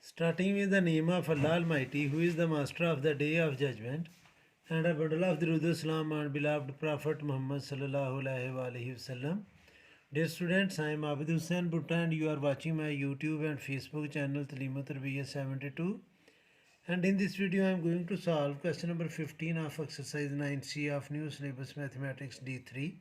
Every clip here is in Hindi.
Starting with the name of Allah Almighty, who is the master of the day of judgment, and a bundle of Durud Salam and beloved Prophet Muhammad sallallahu alaihi wasallam. Dear students, I am Abid Hussain Bhutta and you are watching my YouTube and Facebook channel Taleema Tarbiyya 72. And in this video, I am going to solve question number 15 of exercise 9C of new syllabus mathematics D3.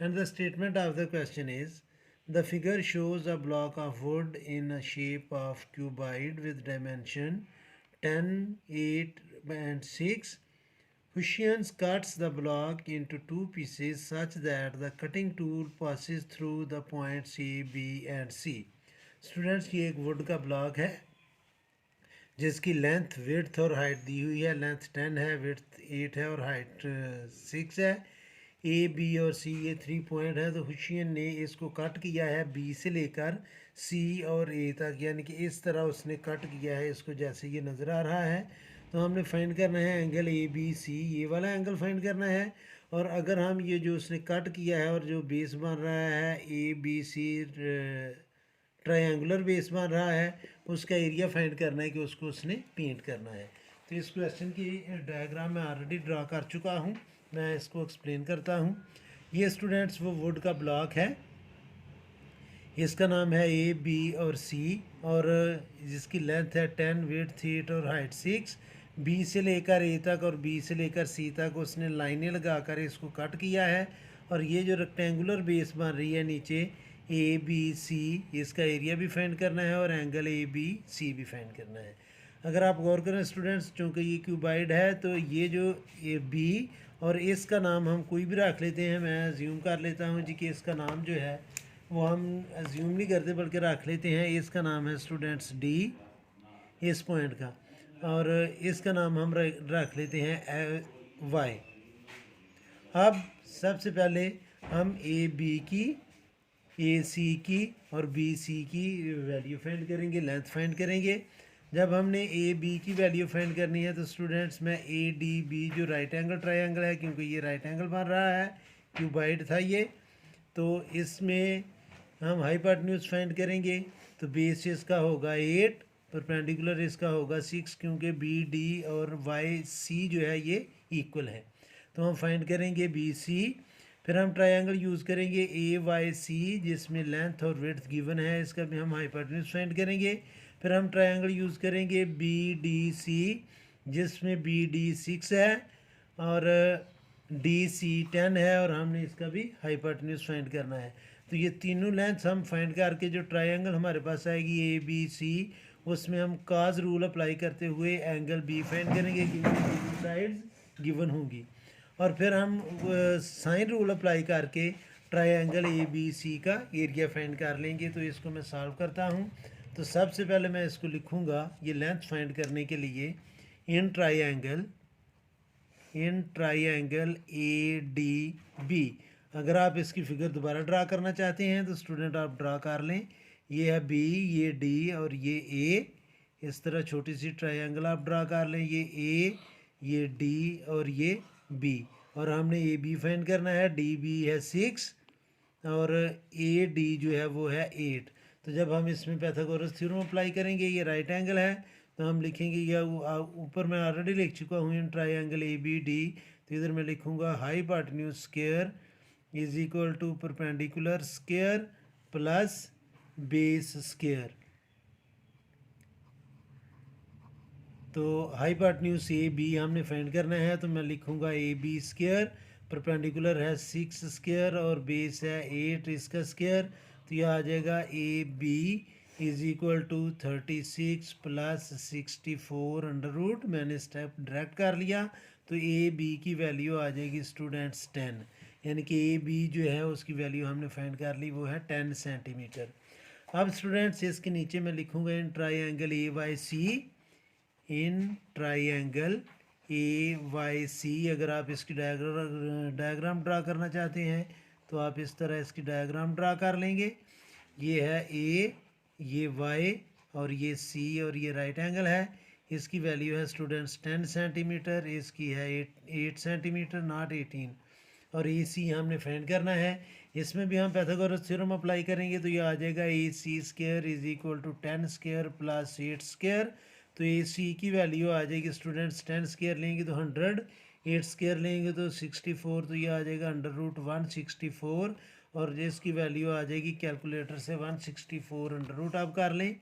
And the statement of the question is, the figure shows a block of wood in a shape of cuboid with dimension 10, 8 and 6. Hussein cuts the block into two pieces such that the cutting tool passes through the points A, B and C. Students, ये एक वुड का ब्लॉक है जिसकी लेंथ विड्थ और हाइट दी हुई है। लेंथ 10 है, विड्थ 8 है और हाइट 6 है। ए बी और सी ये 3 पॉइंट है। तो हुशियन ने इसको कट किया है बी से लेकर सी और ए तक, यानी कि इस तरह उसने कट किया है इसको, जैसे ये नज़र आ रहा है। तो हमने फाइंड करना है एंगल ए बी सी, ये वाला एंगल फाइंड करना है। और अगर हम ये जो उसने कट किया है और जो बेस बन रहा है A B C triangular base बन रहा है, उसका एरिया फाइंड करना है कि उसको उसने पेंट करना है। तो इस क्वेश्चन की डायग्राम मैं ऑलरेडी ड्रा कर चुका हूँ, मैं इसको एक्सप्लेन करता हूँ। ये स्टूडेंट्स वो वुड का ब्लॉक है, इसका नाम है ए बी और सी, और जिसकी लेंथ है 10, विड्थ 8 और हाइट 6। बी से लेकर ए तक और बी से लेकर सी तक उसने लाइनें लगाकर इसको कट किया है। और ये जो रेक्टेंगुलर बेस बन रही है नीचे ए बी सी, इसका एरिया भी फाइंड करना है और एंगल ए बी सी भी फाइंड करना है। अगर आप गौर करें स्टूडेंट्स, चूँकि ये क्यूबाइड है तो ये जो ए बी और इसका नाम हम कोई भी रख लेते हैं। मैं अज्यूम कर लेता हूँ जी कि इसका नाम जो है वो हम अज्यूम नहीं करते बल्कि रख लेते हैं। इसका नाम है स्टूडेंट्स डी, इस पॉइंट का, और इसका नाम हम रख लेते हैं वाई। अब सबसे पहले हम ए बी की, ए सी की और बी सी की वैल्यू फाइंड करेंगे, लेंथ फाइंड करेंगे। जब हमने ए बी की वैल्यू फाइंड करनी है तो स्टूडेंट्स मैं ए डी बी जो राइट एंगल ट्रायंगल है, क्योंकि ये राइट एंगल बन रहा है, क्यूबाइड था ये, तो इसमें हम हाइपोटेन्यूज फाइंड करेंगे। तो बेस इसका होगा 8, परपेंडिकुलर इसका होगा 6, क्योंकि बी डी और वाई सी जो है ये इक्वल है। तो हम फाइंड करेंगे बी सी। फिर हम ट्रायंगल यूज़ करेंगे ए वाई सी, जिसमें लेंथ और विड्थ गिवन है, इसका भी हम हाइपोटेन्यूज फाइंड करेंगे। फिर हम ट्रायंगल यूज़ करेंगे बी डी सी, जिसमें बी डी 6 है और डी सी 10 है, और हमने इसका भी हाइपोटेन्यूज फाइंड करना है। तो ये तीनों लेंथ्स हम फाइंड करके जो ट्रायंगल हमारे पास आएगी ए बी सी, उसमें हम काज रूल अप्लाई करते हुए एंगल बी फाइंड करेंगे, क्योंकि साइड्स गिवन होंगी। और फिर हम साइन रूल अप्लाई करके ट्रायंगल ए बी सी का एरिया फाइंड कर लेंगे। तो इसको मैं सॉल्व करता हूँ। तो सबसे पहले मैं इसको लिखूँगा ये लेंथ फाइंड करने के लिए, in triangle A D B. अगर आप इसकी फिगर दोबारा ड्रा करना चाहते हैं तो स्टूडेंट आप ड्रा कर लें। ये है बी, ये डी और ये ए। इस तरह छोटी सी ट्रायंगल आप ड्रा कर लें, ये ए, ये डी और ये बी। और हमने ए बी फाइंड करना है, डी बी है 6 और ए डी जो है वो है 8। तो जब हम इसमें पाइथागोरस थ्योरम अप्लाई करेंगे, ये राइट एंगल है, तो हम लिखेंगे, या ऊपर मैं ऑलरेडी लिख चुका हूँ in triangle A B D. तो इधर मैं लिखूँगा hypotenuse square is equal to perpendicular square plus base square. तो हाइपोटेन्यूज ए बी हमने फाइंड करना है, तो मैं लिखूँगा ए बी स्क्वायर, परपेंडिकुलर है 6 स्क्वायर और बेस है 8 इसका स्क्वायर। तो यह आ जाएगा A B is equal to 36 plus 64 under root. मैंने स्टेप डायरेक्ट कर लिया, तो ए बी की वैल्यू आ जाएगी स्टूडेंट्स 10, यानी कि ए बी जो है उसकी वैल्यू हमने फाइंड कर ली, वो है 10 सेंटीमीटर। अब स्टूडेंट्स इसके नीचे मैं लिखूँगा in triangle A Y C, in triangle A Y C. अगर आप इसकी डायग्राम ड्रा करना चाहते हैं तो आप इस तरह इसकी डायग्राम ड्रा कर लेंगे। ये है ए, ये वाई और ये सी और ये राइट एंगल है। इसकी वैल्यू है स्टूडेंट्स 10 सेंटीमीटर, इसकी है 8 सेंटीमीटर, नॉट 18। और ए सी हमने फाइंड करना है। इसमें भी हम पाइथागोरस थ्योरम अप्लाई करेंगे तो ये आ जाएगा A C square is equal to 10 square plus 8 square. तो ए सी की वैल्यू आ जाएगी स्टूडेंट्स 10 स्क्वायर लेंगे तो 100, 8 स्क्वायर लेंगे तो 64, तो ये आ जाएगा √164 और इसकी वैल्यू आ जाएगी कैलकुलेटर से 164 अंडर रूट आप कर लें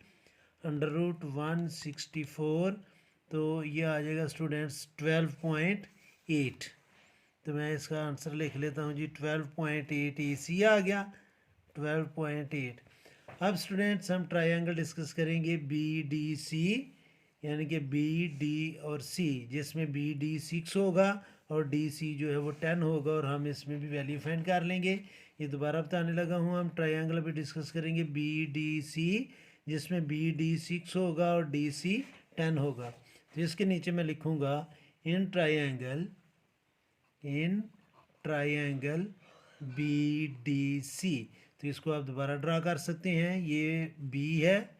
√164, तो ये आ जाएगा स्टूडेंट्स 12.8। तो मैं इसका आंसर लिख लेता हूँ जी 12.8 AC आ गया 12.8। अब स्टूडेंट्स हम ट्रायंगल डिस्कस करेंगे BDC, यानी कि BD और C, जिसमें BD 6 होगा और DC जो है वो 10 होगा और हम इसमें भी वैल्यू फाइंड कर लेंगे। ये दोबारा बताने लगा हूँ, हम ट्रायंगल भी डिस्कस करेंगे BDC, जिसमें BD 6 होगा और DC 10 होगा। तो इसके नीचे मैं लिखूँगा इन ट्रायंगल BDC। तो इसको आप दोबारा ड्रा कर सकते हैं, ये B है,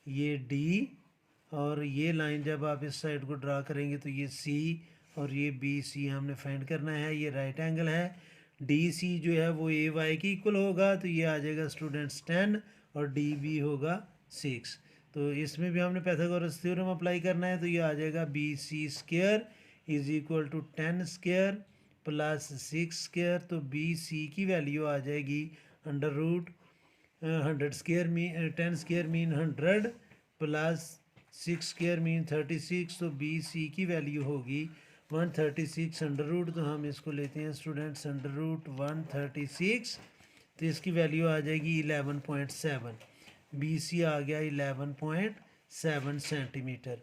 ये D, और ये लाइन जब आप इस साइड को ड्रा करेंगे तो ये C और ये BC हमने फाइंड करना है। ये राइट एंगल है। DC जो है वो AY के इक्वल होगा, तो ये आ जाएगा स्टूडेंट्स 10 और DB होगा 6। तो इसमें भी हमने पाइथागोरस थ्योरम अप्लाई करना है, तो ये आ जाएगा BC square is equal to 10 square plus 6 square. तो BC की वैल्यू आ जाएगी under root 100 square mean 10 square mean 100 plus 6 square mean 36। तो BC की वैल्यू होगी 136 अंडर रूट, तो हम इसको लेते हैं स्टूडेंट्स अंडर रूट 136, तो इसकी वैल्यू आ जाएगी 11.7। BC आ गया 11.7 सेंटीमीटर।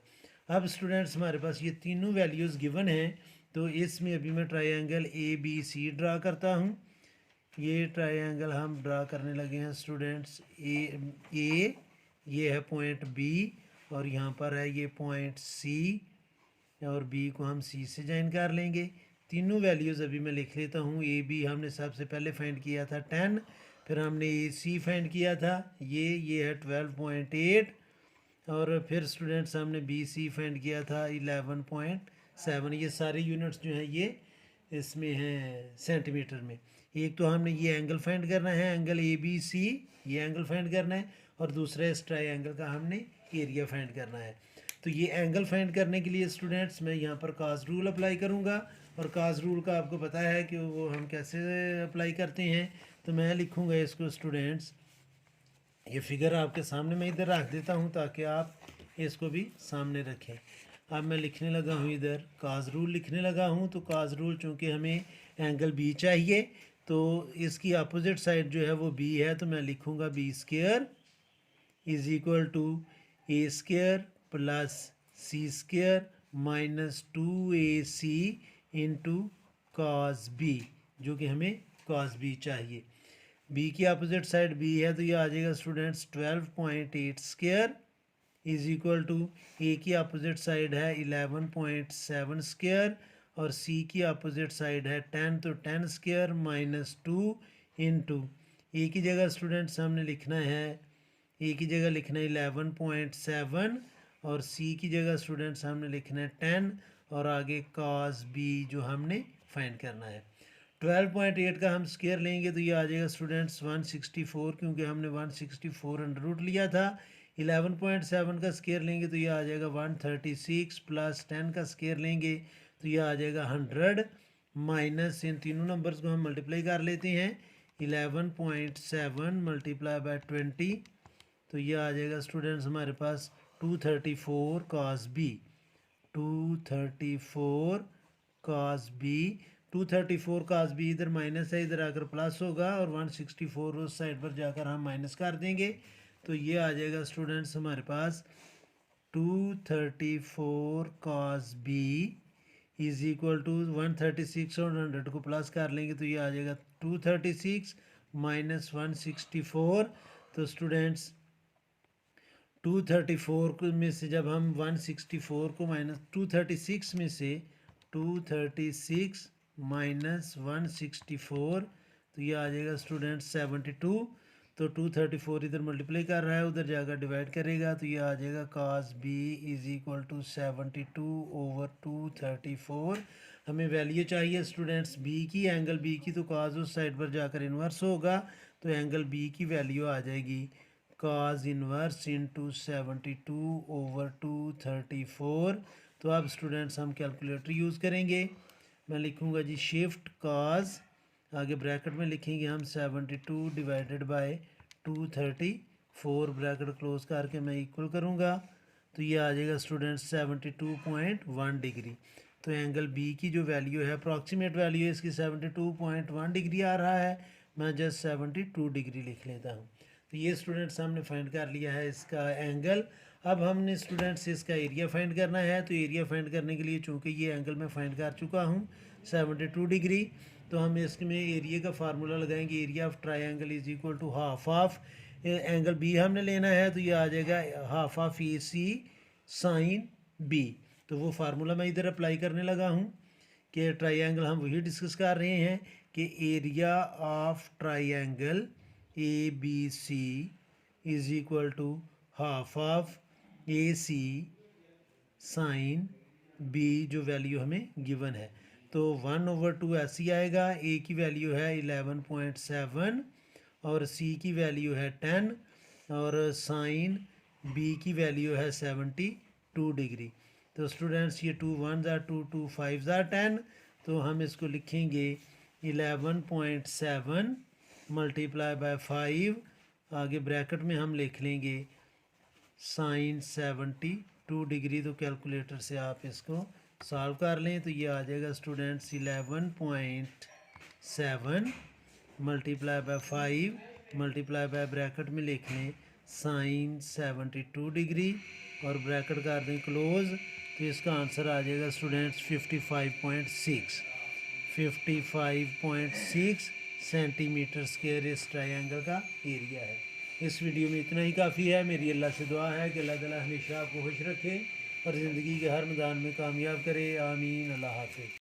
अब स्टूडेंट्स हमारे पास ये तीनों वैल्यूज़ गिवन हैं, तो इसमें अभी मैं ट्रायंगल ABC ड्रा करता हूँ। ये ट्रायंगल हम ड्रा करने लगे हैं स्टूडेंट्स। ए ये है पॉइंट B और यहाँ पर है ये पॉइंट C और B को हम C से ज्वाइन कर लेंगे। तीनों वैल्यूज़ अभी मैं लिख लेता हूँ। AB हमने सबसे पहले फाइंड किया था 10, फिर हमने AC फाइंड किया था, ये है 12.8, और फिर स्टूडेंट्स हमने BC फाइंड किया था 11.7। ये सारे यूनिट्स जो हैं ये इसमें हैं सेंटीमीटर में। एक तो हमने ये एंगल फाइंड करना है, एंगल ABC, ये एंगल फाइंड करना है, और दूसरा इस ट्रायंगल का हमने एरिया फाइंड करना है। तो ये एंगल फाइंड करने के लिए स्टूडेंट्स मैं यहाँ पर काज रूल अप्लाई करूँगा, और काज रूल का आपको पता है कि वो हम कैसे अप्लाई करते हैं। तो मैं लिखूँगा इसको स्टूडेंट्स, ये फिगर आपके सामने मैं इधर रख देता हूँ ताकि आप इसको भी सामने रखें। अब मैं लिखने लगा हूँ इधर काज रूल लिखने लगा हूँ। तो काज रूल चूँकि हमें एंगल B चाहिए, तो इसकी अपोजिट साइड जो है वो B है, तो मैं लिखूँगा B square is equal to A square plus C square minus 2AC into cos B, जो कि हमें कॉस B चाहिए। B की अपोजिट साइड B है, तो ये आ जाएगा students 12.8 square is equal to A की अपोजिट साइड है 11.7 स्क्वायर और C की अपोजिट साइड है 10, तो 10 स्क्वायर माइनस 2 इंटू A की जगह स्टूडेंट्स हमने लिखना है, A की जगह लिखना है 11.7 और C की जगह स्टूडेंट्स हमने लिखना है 10 और आगे cos B जो हमने फाइंड करना है। 12.8 का हम स्क्वायर लेंगे तो ये आ जाएगा स्टूडेंट्स 164, क्योंकि हमने 164 अंडर रूट लिया था। 11.7 का स्क्वायर लेंगे तो ये आ जाएगा 136 प्लस 10 का स्क्वायर लेंगे तो ये आ जाएगा 100 माइनस इन तीनों नंबर्स को हम मल्टीप्लाई कर लेते हैं। 11.7 मल्टीप्लाई बाय 20, तो ये आ जाएगा स्टूडेंट्स हमारे पास 234 cos B, 234 cos B। 234 cos B इधर माइनस है, इधर आकर प्लस होगा और 164 उस साइड पर जाकर हम माइनस कर देंगे, तो ये आ जाएगा स्टूडेंट्स हमारे पास 234 cos B is equal to 136 और 100 को प्लस कर लेंगे तो ये आ जाएगा 236 माइनस 164। तो स्टूडेंट्स 234 में से जब हम 164 को माइनस 236 में से 236 माइनस 164, तो ये आ जाएगा स्टूडेंट 72। तो 234 इधर मल्टीप्लाई कर रहा है, उधर जाकर डिवाइड करेगा तो ये आ जाएगा cos B is equal to 72 over 234। हमें वैल्यू चाहिए स्टूडेंट्स बी की, एंगल बी की, तो काज उस साइड पर जाकर इन्वर्स होगा, तो एंगल बी की वैल्यू आ जाएगी काज इन्वर्स इंटू 72/234। तो अब स्टूडेंट्स हम कैलकुलेटर यूज़ करेंगे। मैं लिखूँगा जी शिफ्ट काज, आगे ब्रैकेट में लिखेंगे हम 72 डिवाइडेड बाय 234, ब्रैकेट क्लोज करके मैं इक्वल करूँगा, तो ये आ जाएगा स्टूडेंट्स 72.1 डिग्री। तो एंगल बी की जो वैल्यू है, अप्रॉक्सीमेट वैल्यू है इसकी 72.1 डिग्री आ रहा है, मैं जस्ट 72 डिग्री लिख लेता हूँ। तो ये स्टूडेंट्स हमने फाइंड कर लिया है इसका एंगल। अब हमने स्टूडेंट्स इसका एरिया फाइंड करना है। तो एरिया फाइंड करने के लिए चूँकि ये एंगल मैं फाइंड कर चुका हूँ 72 डिग्री, तो हम इसमें एरिया का फार्मूला लगाएंगे, area of triangle is equal to half of angle B हमने लेना है, तो ये आ जाएगा half of A C sine B. तो वो फार्मूला मैं इधर अप्लाई करने लगा हूँ कि ट्राइंगल हम वही डिस्कस कर रहे हैं कि area of triangle A B C is equal to half of A C sine B, जो वैल्यू हमें गिवन है। तो 1/2 ऐसी आएगा, ए की वैल्यू है 11.7 और सी की वैल्यू है 10 और साइन बी की वैल्यू है 72 डिग्री। तो स्टूडेंट्स ये 2 1 2 2 5 10, तो हम इसको लिखेंगे 11.7 मल्टीप्लाई बाय 5, आगे ब्रैकेट में हम लिख लेंगे साइन 72 डिग्री। तो कैलकुलेटर से आप इसको सॉल्व कर लें, तो ये आ जाएगा students 11.7 multiply by 5 multiply by bracket में लिख लें साइन 72 डिग्री और ब्रैकेट कर दें क्लोज, तो इसका आंसर आ जाएगा स्टूडेंट्स 55.6 सेंटीमीटर स्क्वायर इस ट्रायंगल का एरिया है। इस वीडियो में इतना ही काफ़ी है। मेरी अल्लाह से दुआ है कि अल्लाह ताला हमेशा आपको खुश रखे और ज़िंदगी के हर मैदान में कामयाब करे। आमीन। अल्लाह हाफ़िज़।